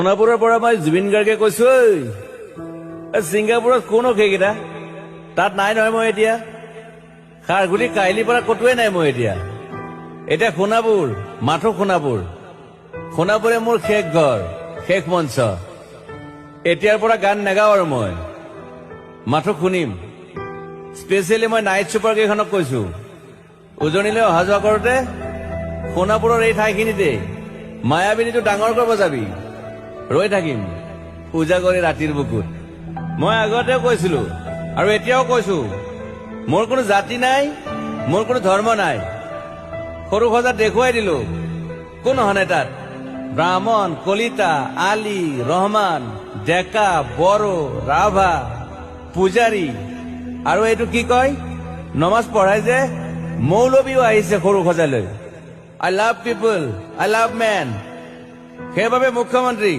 সোণাপুৰৰ পৰা মই জুবিন গাৰ্গে কৈছো, ছিংগাপুৰত কোন সেইকেইটা তাত নাই নহয়। মই এতিয়া খাৰগুলি কাহিলীৰ পৰা কতোৱে নাই। মই এতিয়া সোণাপুৰ, মাথো সোণাপুৰ। সোণাপুৰে মোৰ শেষ ঘৰ, শেষ মঞ্চ। এতিয়াৰ পৰা গান নাগাওঁ আৰু মই মাথো শুনিম। স্পেচিয়েলি মই নাইট ছুপাৰ কেইখনক কৈছো, উজনিলৈ অহা যোৱা কৰোতে সোণাপুৰৰ এই ঠাইখিনিতে মায়াবিনীটো ডাঙৰ কৰিব যাবি। ৰৈ থাকিম উজাগৰি ৰাতিৰ বুকুত। মই আগতেও কৈছিলো আৰু এতিয়াও কৈছো, মোৰ কোনো জাতি নাই, মোৰ কোনো ধৰ্ম নাই। সৰু সজাত দেখুৱাই দিলো কোন হনে তাত ব্ৰাহ্মণ, কলিতা, আলী, ৰহমান, ডেকা, বড়ো, ৰাভা, পূজাৰী আৰু এইটো কি কয় নমাজ পঢ়াই যে মৌলবীও আহিছে সৰু সজালৈ। I love people, I love man. সেইবাবে মুখ্যমন্ত্ৰী